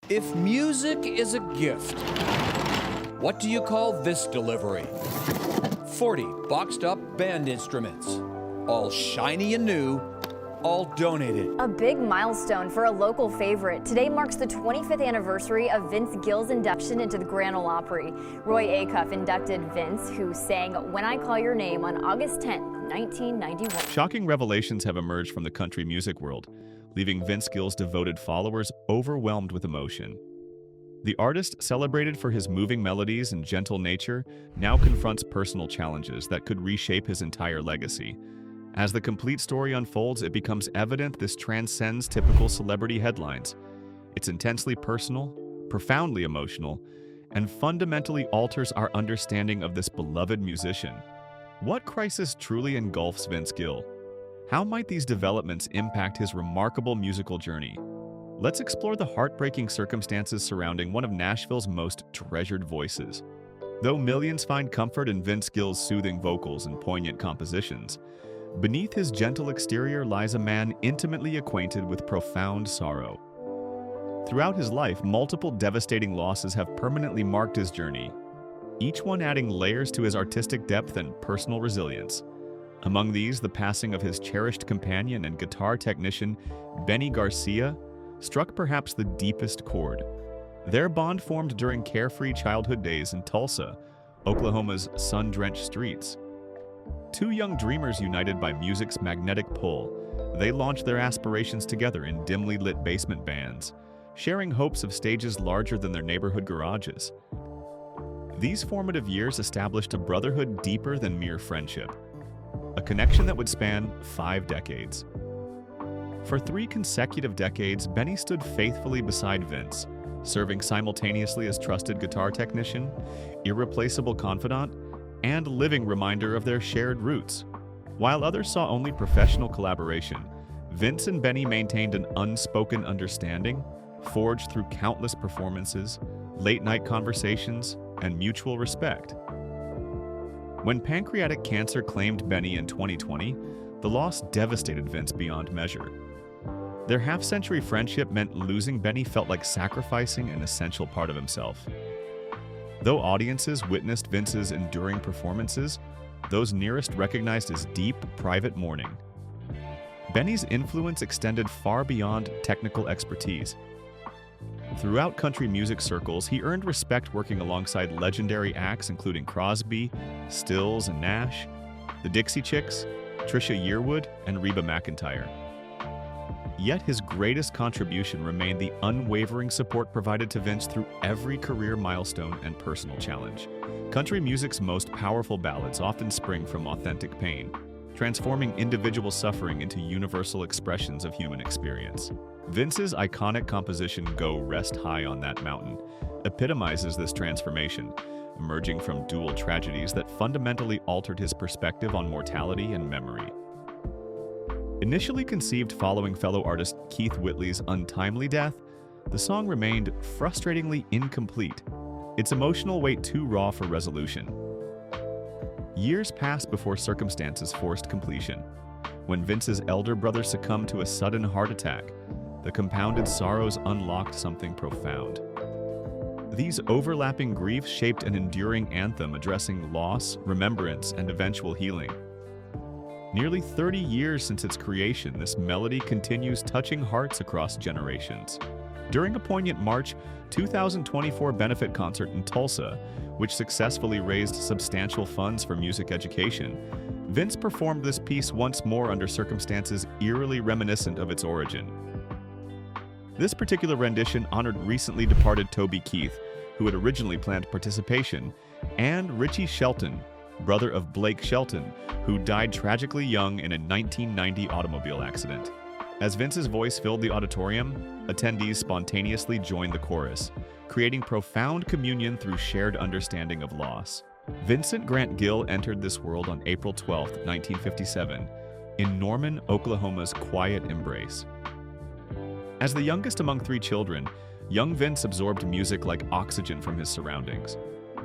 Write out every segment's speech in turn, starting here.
If music is a gift, what do you call this delivery? 40 boxed up band instruments, all shiny and new, all donated. A big milestone for a local favorite. Today marks the 25th anniversary of Vince Gill's induction into the Grand Ole Opry. Roy Acuff inducted Vince, who sang When I Call Your Name on August 10, 1991. Shocking revelations have emerged from the country music world, leaving Vince Gill's devoted followers overwhelmed with emotion. The artist, celebrated for his moving melodies and gentle nature, now confronts personal challenges that could reshape his entire legacy. As the complete story unfolds, it becomes evident this transcends typical celebrity headlines. It's intensely personal, profoundly emotional, and fundamentally alters our understanding of this beloved musician. What crisis truly engulfs Vince Gill? How might these developments impact his remarkable musical journey? Let's explore the heartbreaking circumstances surrounding one of Nashville's most treasured voices. Though millions find comfort in Vince Gill's soothing vocals and poignant compositions, beneath his gentle exterior lies a man intimately acquainted with profound sorrow. Throughout his life, multiple devastating losses have permanently marked his journey, each one adding layers to his artistic depth and personal resilience. Among these, the passing of his cherished companion and guitar technician, Benny Garcia, struck perhaps the deepest chord. Their bond formed during carefree childhood days in Tulsa, Oklahoma's sun-drenched streets. Two young dreamers united by music's magnetic pull, they launched their aspirations together in dimly lit basement bands, sharing hopes of stages larger than their neighborhood garages. These formative years established a brotherhood deeper than mere friendship, a connection that would span 5 decades. For 3 consecutive decades, Benny stood faithfully beside Vince, serving simultaneously as trusted guitar technician, irreplaceable confidant, and living reminder of their shared roots. While others saw only professional collaboration, Vince and Benny maintained an unspoken understanding, forged through countless performances, late-night conversations, and mutual respect. When pancreatic cancer claimed Benny in 2020, the loss devastated Vince beyond measure. Their half-century friendship meant losing Benny felt like sacrificing an essential part of himself. Though audiences witnessed Vince's enduring performances, those nearest recognized his deep, private mourning. Benny's influence extended far beyond technical expertise. Throughout country music circles, he earned respect working alongside legendary acts including Crosby, Stills and Nash, the Dixie Chicks, Trisha Yearwood, and Reba McEntire. Yet his greatest contribution remained the unwavering support provided to Vince through every career milestone and personal challenge. Country music's most powerful ballads often spring from authentic pain, transforming individual suffering into universal expressions of human experience. Vince's iconic composition "Go Rest High on That Mountain" epitomizes this transformation, emerging from dual tragedies that fundamentally altered his perspective on mortality and memory. Initially conceived following fellow artist Keith Whitley's untimely death, the song remained frustratingly incomplete, its emotional weight too raw for resolution. Years passed before circumstances forced completion. When Vince's elder brother succumbed to a sudden heart attack, the compounded sorrows unlocked something profound. These overlapping griefs shaped an enduring anthem addressing loss, remembrance, and eventual healing. Nearly 30 years since its creation, this melody continues touching hearts across generations. During a poignant March 2024 benefit concert in Tulsa, which successfully raised substantial funds for music education, Vince performed this piece once more under circumstances eerily reminiscent of its origin. This particular rendition honored recently departed Toby Keith, who had originally planned participation, and Richie Shelton, brother of Blake Shelton, who died tragically young in a 1990 automobile accident. As Vince's voice filled the auditorium, attendees spontaneously joined the chorus, creating profound communion through shared understanding of loss. Vincent Grant Gill entered this world on April 12, 1957, in Norman, Oklahoma's quiet embrace. As the youngest among 3 children, young Vince absorbed music like oxygen from his surroundings.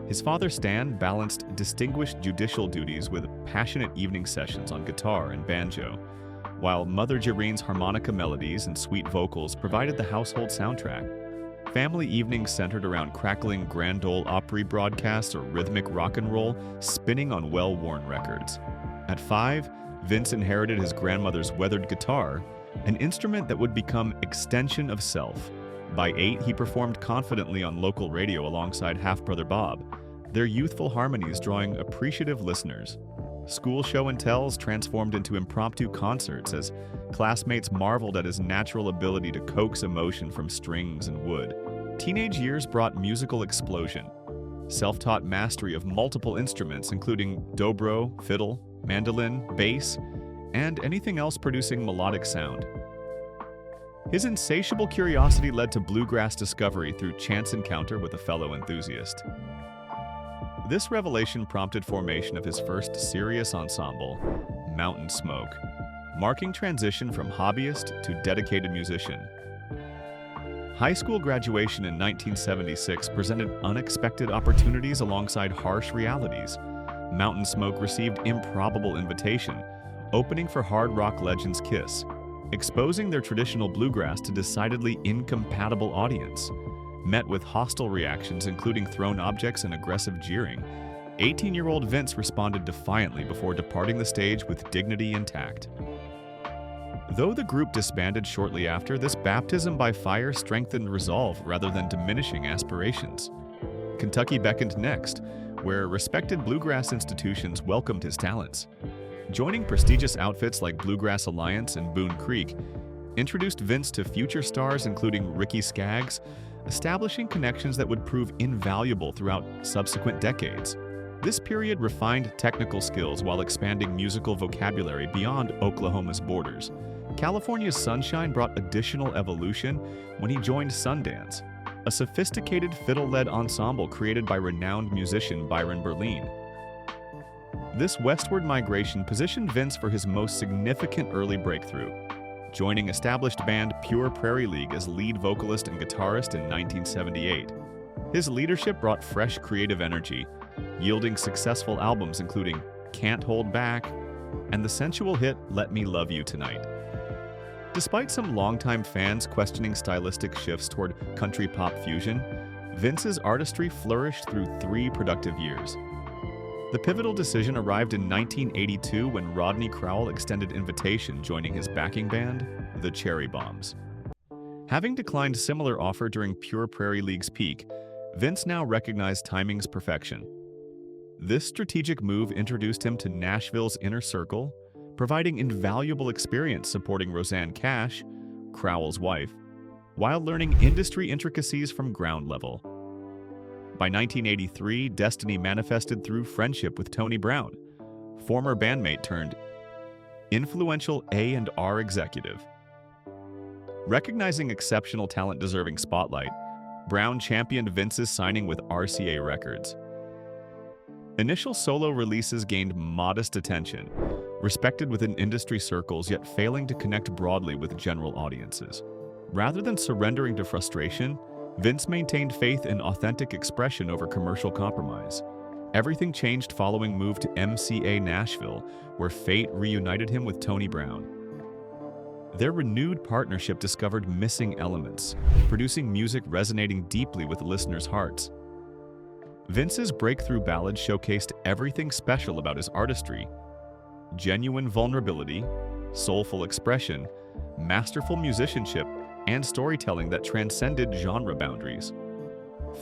His father Stan balanced distinguished judicial duties with passionate evening sessions on guitar and banjo, while Mother Jerene's harmonica melodies and sweet vocals provided the household soundtrack. family evenings centered around crackling Grand Ole Opry broadcasts or rhythmic rock and roll spinning on well-worn records. At 5, Vince inherited his grandmother's weathered guitar, an instrument that would become extension of self. By 8, he performed confidently on local radio alongside half-brother Bob, their youthful harmonies drawing appreciative listeners. School show and tells transformed into impromptu concerts as classmates marveled at his natural ability to coax emotion from strings and wood. Teenage years brought musical explosion. Self-taught mastery of multiple instruments including dobro, fiddle, mandolin, bass, and anything else producing melodic sound. His insatiable curiosity led to bluegrass discovery through chance encounter with a fellow enthusiast. This revelation prompted formation of his first serious ensemble, Mountain Smoke, marking transition from hobbyist to dedicated musician. High school graduation in 1976 presented unexpected opportunities alongside harsh realities. Mountain Smoke received improbable invitation, opening for hard rock legends Kiss, exposing their traditional bluegrass to decidedly incompatible audience. Met with hostile reactions including thrown objects and aggressive jeering, 18-year-old Vince responded defiantly before departing the stage with dignity intact. Though the group disbanded shortly after, this baptism by fire strengthened resolve rather than diminishing aspirations. Kentucky beckoned next, where respected bluegrass institutions welcomed his talents. Joining prestigious outfits like Bluegrass Alliance and Boone Creek introduced Vince to future stars including Ricky Skaggs, establishing connections that would prove invaluable throughout subsequent decades. This period refined technical skills while expanding musical vocabulary beyond Oklahoma's borders. California's sunshine brought additional evolution when he joined Sundance, a sophisticated fiddle-led ensemble created by renowned musician Byron Berlin. This westward migration positioned Vince for his most significant early breakthrough, joining established band Pure Prairie League as lead vocalist and guitarist in 1978. His leadership brought fresh creative energy, yielding successful albums including Can't Hold Back and the sensual hit Let Me Love You Tonight. Despite some longtime fans questioning stylistic shifts toward country pop fusion, Vince's artistry flourished through 3 productive years. The pivotal decision arrived in 1982 when Rodney Crowell extended invitation, joining his backing band, the Cherry Bombs. Having declined similar offer during Pure Prairie League's peak, Vince now recognized timing's perfection. This strategic move introduced him to Nashville's inner circle, providing invaluable experience supporting Rosanne Cash, Crowell's wife, while learning industry intricacies from ground level. By 1983, destiny manifested through friendship with Tony Brown, former bandmate turned influential A&R executive. Recognizing exceptional talent deserving spotlight, Brown championed Vince's signing with RCA Records. Initial solo releases gained modest attention, respected within industry circles yet failing to connect broadly with general audiences. Rather than surrendering to frustration, Vince maintained faith in authentic expression over commercial compromise. Everything changed following move to MCA Nashville, where fate reunited him with Tony Brown. Their renewed partnership discovered missing elements, producing music resonating deeply with listeners' hearts. Vince's breakthrough ballad showcased everything special about his artistry: genuine vulnerability, soulful expression, masterful musicianship, and storytelling that transcended genre boundaries.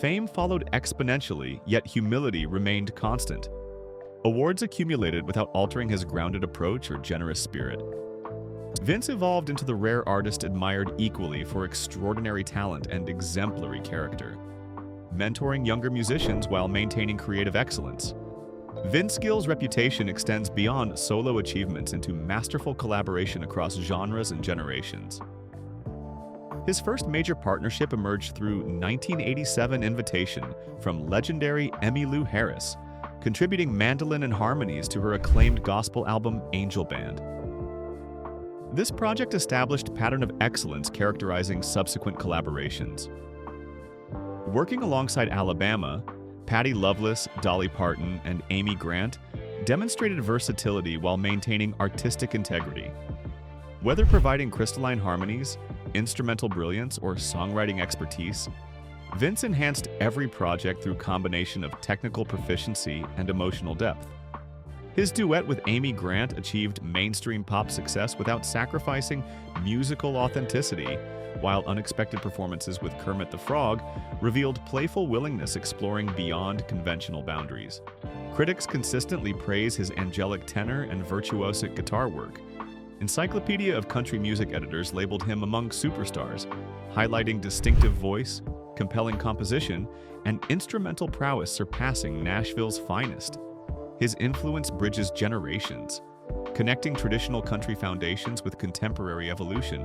Fame followed exponentially, yet humility remained constant. Awards accumulated without altering his grounded approach or generous spirit. Vince evolved into the rare artist admired equally for extraordinary talent and exemplary character, mentoring younger musicians while maintaining creative excellence. Vince Gill's reputation extends beyond solo achievements into masterful collaboration across genres and generations. His first major partnership emerged through 1987 invitation from legendary Emmylou Harris, contributing mandolin and harmonies to her acclaimed gospel album Angel Band. This project established a pattern of excellence characterizing subsequent collaborations. Working alongside Alabama, Patti Loveless, Dolly Parton, and Amy Grant demonstrated versatility while maintaining artistic integrity. Whether providing crystalline harmonies, instrumental brilliance, or songwriting expertise, Vince enhanced every project through combination of technical proficiency and emotional depth. His duet with Amy Grant achieved mainstream pop success without sacrificing musical authenticity, while unexpected performances with Kermit the Frog revealed playful willingness exploring beyond conventional boundaries. Critics consistently praise his angelic tenor and virtuosic guitar work. Encyclopedia of Country Music editors labeled him among superstars, highlighting distinctive voice, compelling composition, and instrumental prowess surpassing Nashville's finest. His influence bridges generations, connecting traditional country foundations with contemporary evolution,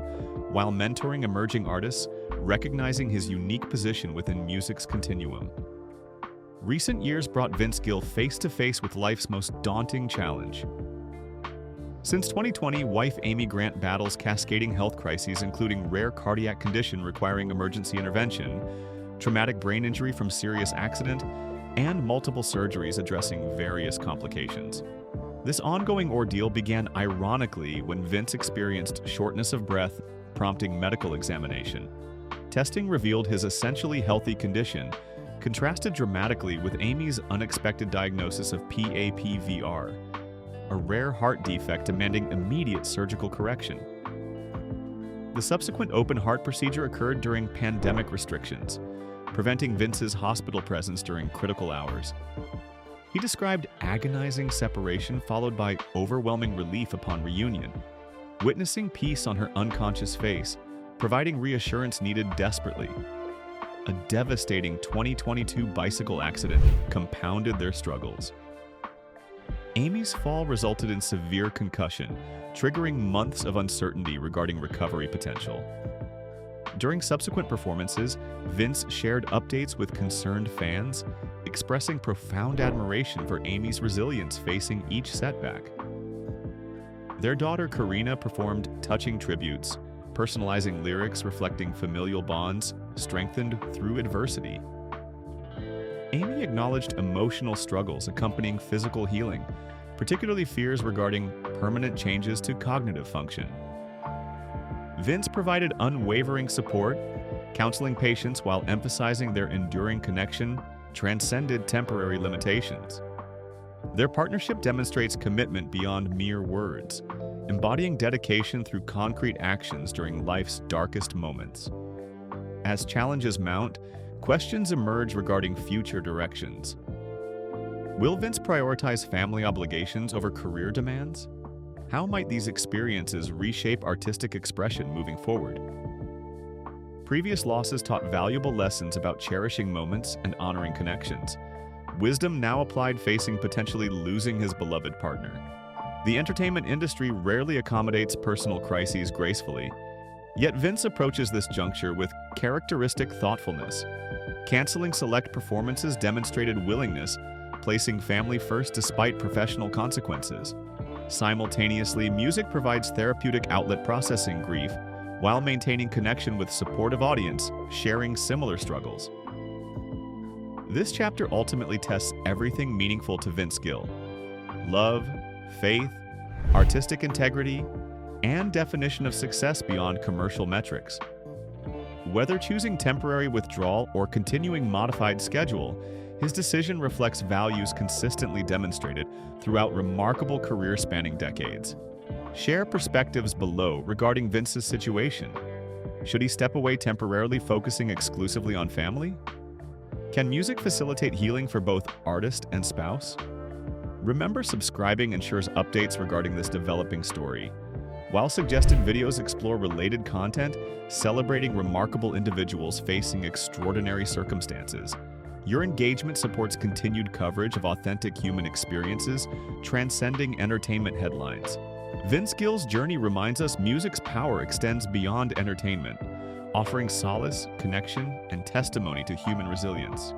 while mentoring emerging artists, recognizing his unique position within music's continuum. Recent years brought Vince Gill face-to-face with life's most daunting challenge. Since 2020, wife Amy Grant battles cascading health crises including rare cardiac condition requiring emergency intervention, traumatic brain injury from serious accident, and multiple surgeries addressing various complications. This ongoing ordeal began ironically when Vince experienced shortness of breath, prompting medical examination. Testing revealed his essentially healthy condition, contrasted dramatically with Amy's unexpected diagnosis of PAPVR, a rare heart defect demanding immediate surgical correction. The subsequent open heart procedure occurred during pandemic restrictions, preventing Vince's hospital presence during critical hours. He described agonizing separation followed by overwhelming relief upon reunion, witnessing peace on her unconscious face, providing reassurance needed desperately. A devastating 2022 bicycle accident compounded their struggles. Amy's fall resulted in severe concussion, triggering months of uncertainty regarding recovery potential. During subsequent performances, Vince shared updates with concerned fans, expressing profound admiration for Amy's resilience facing each setback. Their daughter Karina performed touching tributes, personalizing lyrics reflecting familial bonds strengthened through adversity. Amy acknowledged emotional struggles accompanying physical healing, particularly fears regarding permanent changes to cognitive function. Vince provided unwavering support, counseling patients while emphasizing their enduring connection transcended temporary limitations. Their partnership demonstrates commitment beyond mere words, embodying dedication through concrete actions during life's darkest moments. As challenges mount, questions emerge regarding future directions. Will Vince prioritize family obligations over career demands? How might these experiences reshape artistic expression moving forward? Previous losses taught valuable lessons about cherishing moments and honoring connections. Wisdom now applied facing potentially losing his beloved partner. The entertainment industry rarely accommodates personal crises gracefully, yet Vince approaches this juncture with characteristic thoughtfulness. Canceling select performances demonstrated willingness, placing family first despite professional consequences. Simultaneously, music provides therapeutic outlet processing grief, while maintaining connection with supportive audience, sharing similar struggles. This chapter ultimately tests everything meaningful to Vince Gill: love, faith, artistic integrity, and definition of success beyond commercial metrics. Whether choosing temporary withdrawal or continuing modified schedule, his decision reflects values consistently demonstrated throughout remarkable career spanning decades. Share perspectives below regarding Vince's situation. Should he step away temporarily, focusing exclusively on family? Can music facilitate healing for both artist and spouse? Remember, subscribing ensures updates regarding this developing story, while suggested videos explore related content, celebrating remarkable individuals facing extraordinary circumstances. Your engagement supports continued coverage of authentic human experiences, transcending entertainment headlines. Vince Gill's journey reminds us music's power extends beyond entertainment, offering solace, connection, and testimony to human resilience.